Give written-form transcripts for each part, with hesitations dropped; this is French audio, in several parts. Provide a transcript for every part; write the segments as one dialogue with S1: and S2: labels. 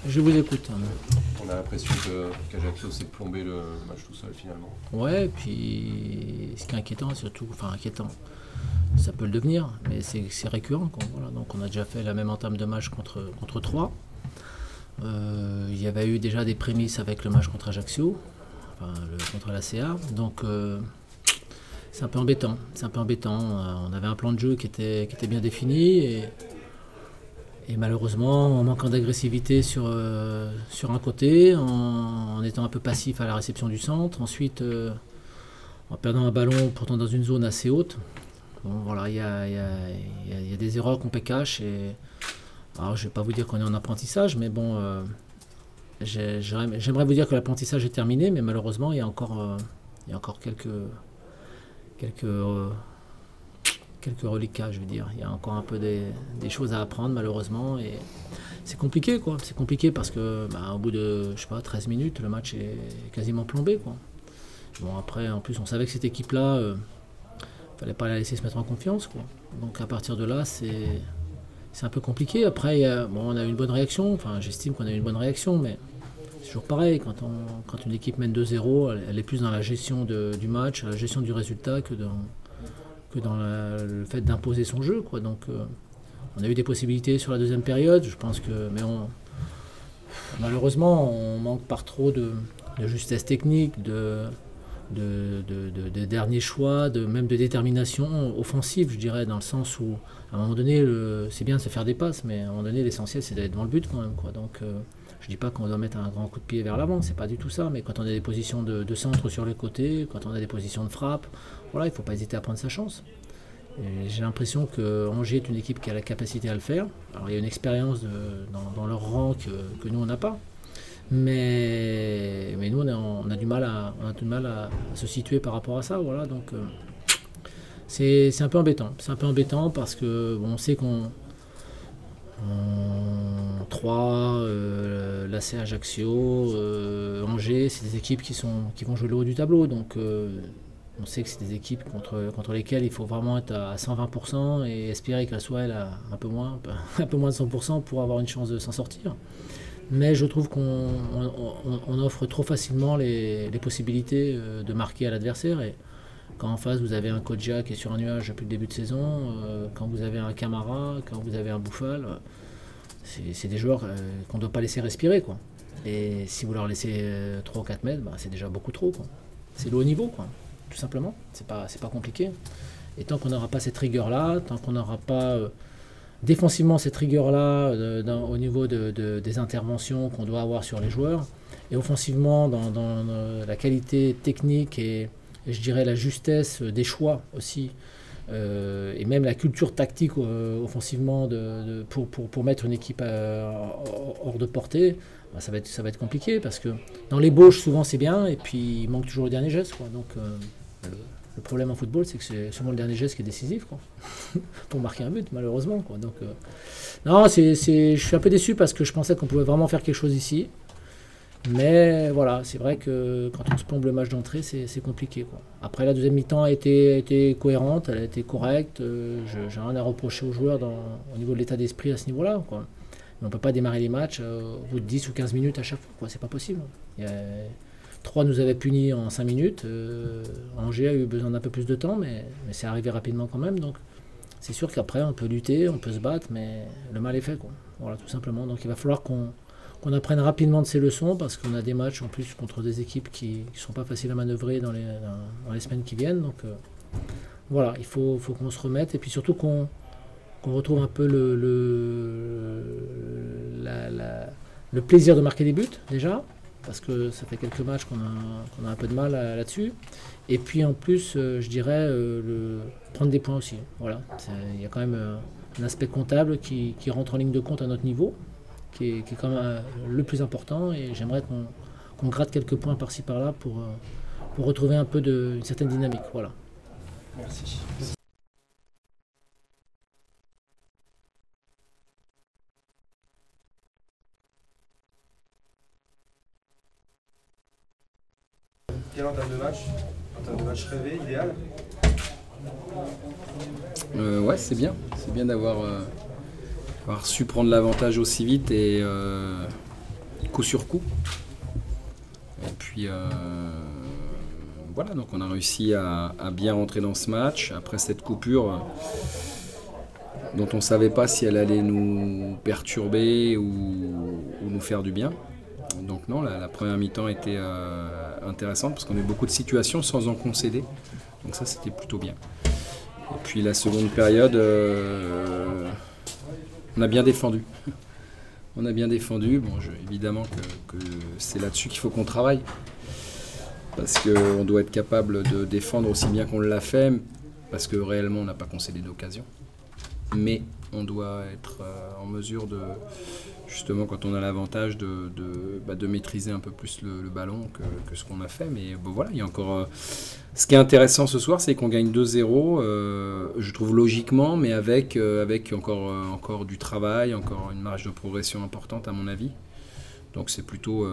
S1: Je vous écoute.
S2: On a l'impression qu'Ajaccio s'est plombé le match tout seul finalement.
S1: Ouais, puis ce qui est inquiétant, surtout, enfin inquiétant, ça peut le devenir, mais c'est récurrent, quoi. Voilà. Donc on a déjà fait la même entame de match contre 3. Il y avait eu déjà des prémices avec le match contre Ajaccio, enfin, contre la CA. Donc c'est un peu embêtant. C'est un peu embêtant. On avait un plan de jeu qui était bien défini et malheureusement, en manquant d'agressivité sur un côté, en étant un peu passif à la réception du centre, ensuite en perdant un ballon pourtant dans une zone assez haute. Bon, voilà, il y a des erreurs qu'on peut cacher. Alors, je ne vais pas vous dire qu'on est en apprentissage, mais bon, j'aimerais vous dire que l'apprentissage est terminé, mais malheureusement, il y a encore quelques reliquats, je veux dire. Il y a encore un peu des choses à apprendre, malheureusement, et c'est compliqué, quoi. C'est compliqué parce que, au bout de, je sais pas, 13 minutes, le match est quasiment plombé, quoi. Bon, après, en plus, on savait que cette équipe-là, fallait pas la laisser se mettre en confiance, quoi. Donc, à partir de là, c'est un peu compliqué. Après, on a eu une bonne réaction. Enfin, j'estime qu'on a eu une bonne réaction, mais c'est toujours pareil. Quand une équipe mène 2-0, elle est plus dans la gestion du match, la gestion du résultat que dans le fait d'imposer son jeu, quoi. Donc, on a eu des possibilités sur la deuxième période. Je pense que, malheureusement, on manque par trop de justesse technique, de derniers choix, même de détermination offensive, je dirais, dans le sens où, à un moment donné, c'est bien de se faire des passes, mais à un moment donné, l'essentiel, c'est d'être devant le but quand même, quoi. Donc, je dis pas qu'on doit mettre un grand coup de pied vers l'avant, c'est pas du tout ça, mais quand on a des positions de centre sur les côtés, quand on a des positions de frappe, voilà, il faut pas hésiter à prendre sa chance. Et j'ai l'impression que Angers est une équipe qui a la capacité à le faire. Alors, il y a une expérience dans leur rang que nous, on n'a pas. Mais nous, on a du mal à se situer par rapport à ça. Voilà, donc, c'est un peu embêtant. C'est un peu embêtant parce que on sait qu'on 3, l'AC Ajaccio, Angers, c'est des équipes qui vont jouer le haut du tableau. Donc on sait que c'est des équipes contre lesquelles il faut vraiment être à 120% et espérer qu'elles soient un peu moins de 100% pour avoir une chance de s'en sortir. Mais je trouve qu'on offre trop facilement les possibilités de marquer à l'adversaire. Et quand en face vous avez un Kodja qui est sur un nuage depuis le début de saison, quand vous avez un Camara, quand vous avez un Bouffal, c'est des joueurs qu'on ne doit pas laisser respirer, quoi. Et si vous leur laissez 3 ou 4 mètres, c'est déjà beaucoup trop, quoi. C'est le haut niveau, quoi. Tout simplement. C'est pas compliqué. Et tant qu'on n'aura pas cette rigueur-là, tant qu'on n'aura pas défensivement cette rigueur-là au niveau des interventions qu'on doit avoir sur les joueurs, et offensivement dans la qualité technique et je dirais la justesse des choix aussi, et même la culture tactique offensivement pour mettre une équipe hors de portée, ça va être compliqué parce que dans l'ébauche souvent c'est bien et puis il manque toujours le dernier geste, quoi. Donc le problème en football, c'est que c'est souvent le dernier geste qui est décisif, quoi. Pour marquer un but, malheureusement, quoi. Donc, non, je suis un peu déçu parce que je pensais qu'on pouvait vraiment faire quelque chose ici. Mais voilà, c'est vrai que quand on se plombe le match d'entrée, c'est compliqué, quoi. Après, la deuxième mi-temps a été cohérente, elle a été correcte. J'ai rien à reprocher aux joueurs au niveau de l'état d'esprit à ce niveau-là, quoi. Mais on ne peut pas démarrer les matchs au bout de 10 ou 15 minutes à chaque fois, quoi. C'est pas possible. 3 nous avait punis en 5 minutes. Angers a eu besoin d'un peu plus de temps, mais c'est arrivé rapidement quand même. Donc c'est sûr qu'après, on peut lutter, on peut se battre, mais le mal est fait, quoi. Voilà, tout simplement. Donc il va falloir qu'on apprenne rapidement de ces leçons parce qu'on a des matchs en plus contre des équipes qui ne sont pas faciles à manœuvrer dans les semaines qui viennent. Donc voilà, il faut qu'on se remette et puis surtout qu'on retrouve un peu le plaisir de marquer des buts déjà. Parce que ça fait quelques matchs qu'on a un peu de mal là-dessus. Et puis en plus, je dirais, prendre des points aussi. Voilà. Il y a quand même un aspect comptable qui rentre en ligne de compte à notre niveau, qui est quand même le plus important. Et j'aimerais qu'on gratte quelques points par-ci par-là pour retrouver un peu une certaine dynamique. Voilà.
S2: Merci. Quel entame de match? Entame de match rêvé, idéal?
S3: Ouais, c'est bien. C'est bien d'avoir su prendre l'avantage aussi vite et coup sur coup. Et puis voilà, donc on a réussi à bien rentrer dans ce match. Après cette coupure dont on ne savait pas si elle allait nous perturber ou nous faire du bien. Donc non, la première mi-temps était intéressante parce qu'on a eu beaucoup de situations sans en concéder. Donc ça, c'était plutôt bien. Et puis la seconde période, on a bien défendu. On a bien défendu. Bon, évidemment que c'est là-dessus qu'il faut qu'on travaille. Parce qu'on doit être capable de défendre aussi bien qu'on l'a fait, parce que réellement on n'a pas concédé d'occasion. Mais on doit être en mesure de, justement quand on a l'avantage de maîtriser un peu plus le ballon que ce qu'on a fait. Mais bon, voilà, il y a encore... ce qui est intéressant ce soir, c'est qu'on gagne 2-0, je trouve logiquement, mais avec encore du travail, encore une marge de progression importante à mon avis. Donc c'est plutôt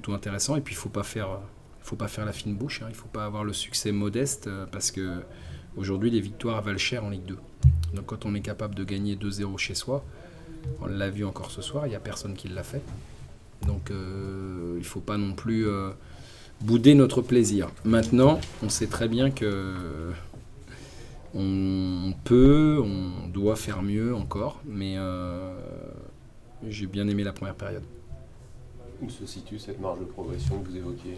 S3: intéressant. Et puis il ne faut pas faire la fine bouche, hein. Il ne faut pas avoir le succès modeste parce qu'aujourd'hui les victoires valent cher en Ligue 2. Donc quand on est capable de gagner 2-0 chez soi, on l'a vu encore ce soir, il n'y a personne qui l'a fait. Donc il ne faut pas non plus bouder notre plaisir. Maintenant, on sait très bien que on doit faire mieux encore, mais j'ai bien aimé la première période.
S2: Où se situe cette marge de progression que vous évoquiez ?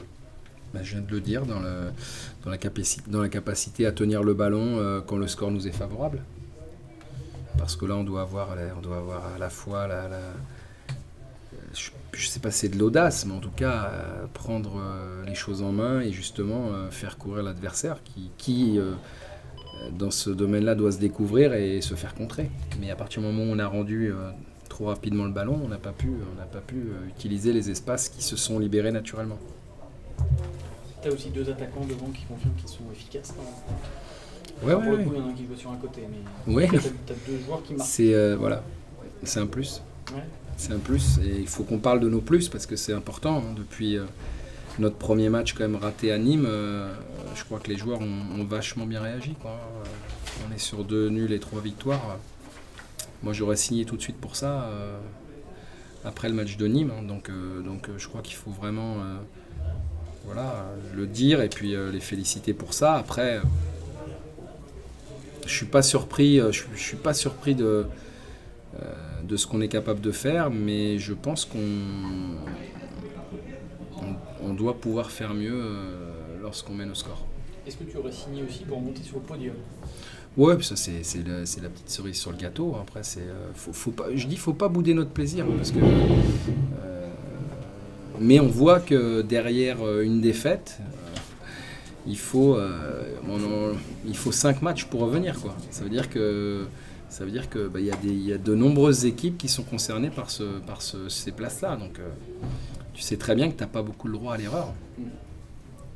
S3: Je viens de le dire, dans la capacité à tenir le ballon quand le score nous est favorable. Parce que là, on doit avoir à la fois je ne sais pas si c'est de l'audace, mais en tout cas, prendre les choses en main et justement faire courir l'adversaire qui dans ce domaine-là, doit se découvrir et se faire contrer. Mais à partir du moment où on a rendu trop rapidement le ballon, on n'a pas pu utiliser les espaces qui se sont libérés naturellement.
S4: Tu as aussi deux attaquants devant qui confirment qu'ils sont efficaces.
S3: Ouais.
S4: Pour le coup, il y en a un qui joue sur un côté, mais
S3: ouais.
S4: tu as deux joueurs qui marquent.
S3: C'est un plus.
S4: Ouais.
S3: C'est un plus et il faut qu'on parle de nos plus parce que c'est important. Hein. Depuis notre premier match quand même raté à Nîmes, je crois que les joueurs ont vachement bien réagi, quoi. On est sur 2 nuls et 3 victoires. Moi j'aurais signé tout de suite pour ça après le match de Nîmes. Hein. Donc je crois qu'il faut vraiment le dire et puis les féliciter pour ça. Après, je suis pas surpris de ce qu'on est capable de faire, mais je pense qu'on doit pouvoir faire mieux lorsqu'on mène au score.
S4: Est-ce que tu aurais signé aussi pour monter sur le podium ?
S3: Ouais, ça c'est la petite cerise sur le gâteau. Après, faut pas bouder notre plaisir, parce que mais on voit que derrière une défaite, il faut 5 matchs pour revenir, quoi. Ça veut dire que y a de nombreuses équipes qui sont concernées par ces places-là. Donc tu sais très bien que tu n'as pas beaucoup le droit à l'erreur.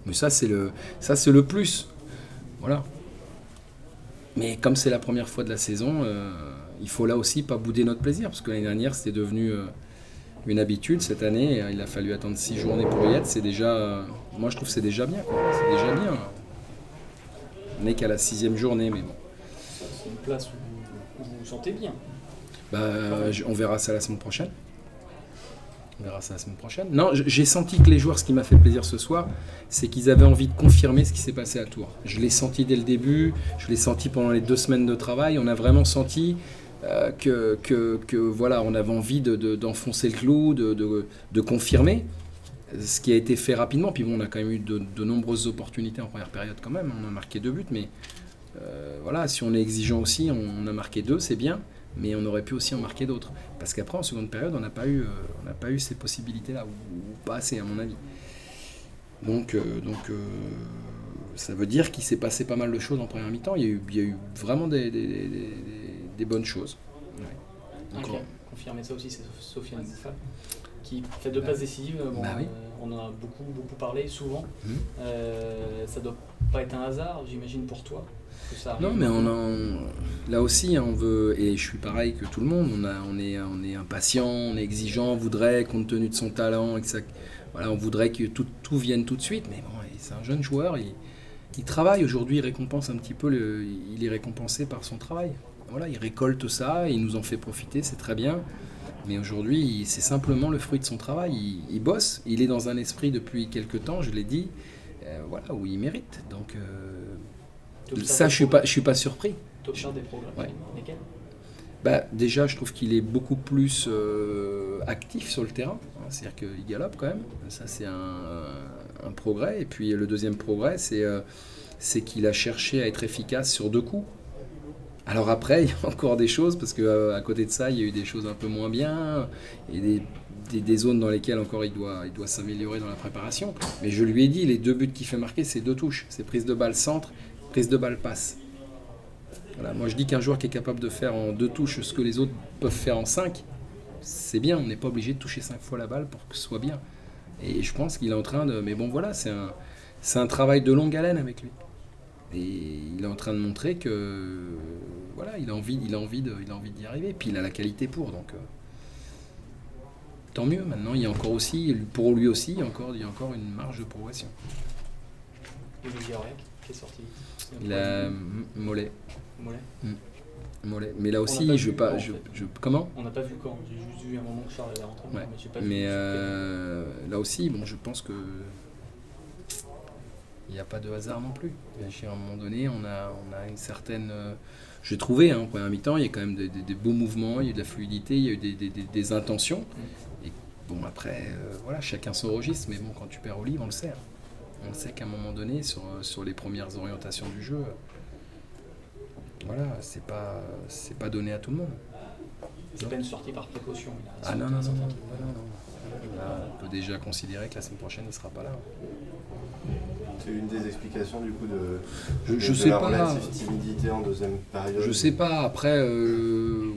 S3: Mais ça c'est le plus. Voilà. Mais comme c'est la première fois de la saison, il faut là aussi pas bouder notre plaisir, parce que l'année dernière c'était devenu une habitude. Cette année, il a fallu attendre 6 journées pour y être. C'est déjà, moi je trouve que c'est déjà bien, quoi. C'est déjà bien. On n'est qu'à la 6e journée, mais bon.
S4: C'est une place où vous vous sentez bien.
S3: On verra ça la semaine prochaine. Non, j'ai senti que les joueurs, ce qui m'a fait plaisir ce soir, c'est qu'ils avaient envie de confirmer ce qui s'est passé à Tours. Je l'ai senti dès le début, je l'ai senti pendant les 2 semaines de travail. On a vraiment senti voilà, on avait envie d'enfoncer le clou, de confirmer ce qui a été fait rapidement. Puis bon, on a quand même eu de nombreuses opportunités en première période quand même. On a marqué 2 buts, mais voilà, si on est exigeant aussi, on a marqué 2, c'est bien. Mais on aurait pu aussi en marquer d'autres. Parce qu'après, en seconde période, on n'a pas eu ces possibilités-là, ou pas assez, à mon avis. Donc ça veut dire qu'il s'est passé pas mal de choses en première mi-temps. Il y a eu vraiment des bonnes choses. Ouais.
S4: Okay. Confirmer ça aussi, c'est Sofiane Bouffal, qui fait 2 passes décisives. Bon, oui. On en a beaucoup parlé, souvent. Ça doit pas être un hasard, j'imagine, pour toi.
S3: Non, mais là aussi, on veut, et je suis pareil que tout le monde, on est impatient, on est exigeant, on voudrait, compte tenu de son talent, et que ça, voilà, on voudrait que tout vienne tout de suite, mais bon, c'est un jeune joueur, il travaille aujourd'hui, il récompense un petit peu, il est récompensé par son travail. Voilà, il récolte ça, il nous en fait profiter, c'est très bien. Mais aujourd'hui, c'est simplement le fruit de son travail. Il bosse, il est dans un esprit depuis quelques temps, je l'ai dit, voilà, où il mérite. Donc ça, je suis pas surpris.
S4: Tu observes des progrès.
S3: Ouais.
S4: Lesquels?
S3: Bah, déjà, je trouve qu'il est beaucoup plus actif sur le terrain. C'est-à-dire qu'il galope quand même. Ça, c'est un progrès. Et puis le deuxième progrès, c'est qu'il a cherché à être efficace sur 2 coups. Alors après, il y a encore des choses, parce qu'à côté de ça, il y a eu des choses un peu moins bien, et des zones dans lesquelles encore il doit s'améliorer dans la préparation. Mais je lui ai dit, les 2 buts qu'il fait marquer, c'est 2 touches. C'est prise de balle centre, prise de balle passe. Voilà, moi je dis qu'un joueur qui est capable de faire en 2 touches ce que les autres peuvent faire en 5, c'est bien. On n'est pas obligé de toucher 5 fois la balle pour que ce soit bien. Et je pense qu'il est en train de... Mais bon voilà, c'est un travail de longue haleine avec lui. Et il est en train de montrer que voilà, il a envie d'y arriver. Puis il a la qualité pour, donc tant mieux. Maintenant, il y a encore aussi, pour lui aussi, il y a encore une marge de progression.
S4: Olivier Auriac, qui est sorti.
S3: Il a mollet. Mais là aussi, comment?
S4: On n'a pas vu quand. J'ai juste vu un moment que Charles allait rentrer.
S3: Ouais.
S4: Mais j'ai pas
S3: Mais
S4: vu.
S3: là aussi, bon, je pense que il n'y a pas de hasard non plus. À un moment donné, on a une certaine... j'ai trouvé, en première mi-temps, il y a quand même des beaux mouvements, il y a eu de la fluidité, il y a eu des intentions. Et bon, après, voilà, chacun son registre, mais bon, quand tu perds Olive, on le sait. On sait qu'à un moment donné, sur les premières orientations du jeu, voilà, c'est pas donné à tout le monde.
S4: C'est pas une sortie par précaution.
S3: Ah non. Là, on peut déjà considérer que la semaine prochaine, il ne sera pas là.
S5: C'est une des explications du coup
S3: je
S5: de
S3: sais
S5: la
S3: pas.
S5: relative timidité en deuxième période.
S3: Je sais pas, après,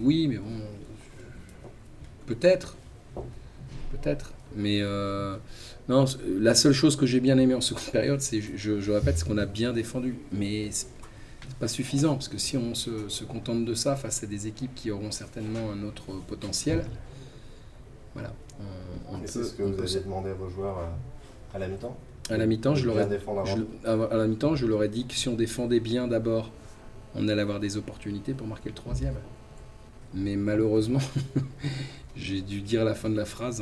S3: oui, mais bon, peut-être. Mais non, la seule chose que j'ai bien aimé en seconde période, c'est, je répète, c'est qu'on a bien défendu. Mais c'est pas suffisant, parce que si on se contente de ça face à des équipes qui auront certainement un autre potentiel, voilà.
S5: C'est ce que vous aviez demandé à vos joueurs à la mi-temps?
S3: À la mi-temps, je leur ai dit que si on défendait bien d'abord, on allait avoir des opportunités pour marquer le 3e. Mais malheureusement, j'ai dû dire la fin de la phrase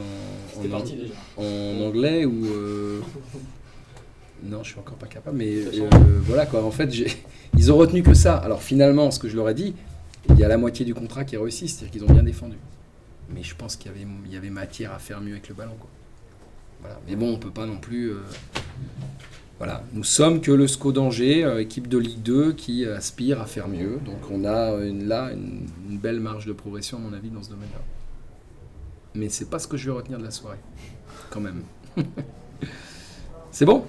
S3: en anglais ou... Non, je suis encore pas capable, mais voilà quoi. En fait, ils ont retenu que ça. Alors finalement, ce que je leur ai dit, il y a la moitié du contrat qui est réussi, c'est-à-dire qu'ils ont bien défendu. Mais je pense qu'il y avait matière à faire mieux avec le ballon, quoi. Voilà. Mais bon, on peut pas non plus... Voilà. Nous sommes que le SCO d'Angers, équipe de Ligue 2 qui aspire à faire mieux. Donc on a une belle marge de progression, à mon avis, dans ce domaine-là. Mais c'est pas ce que je vais retenir de la soirée, quand même. C'est bon ?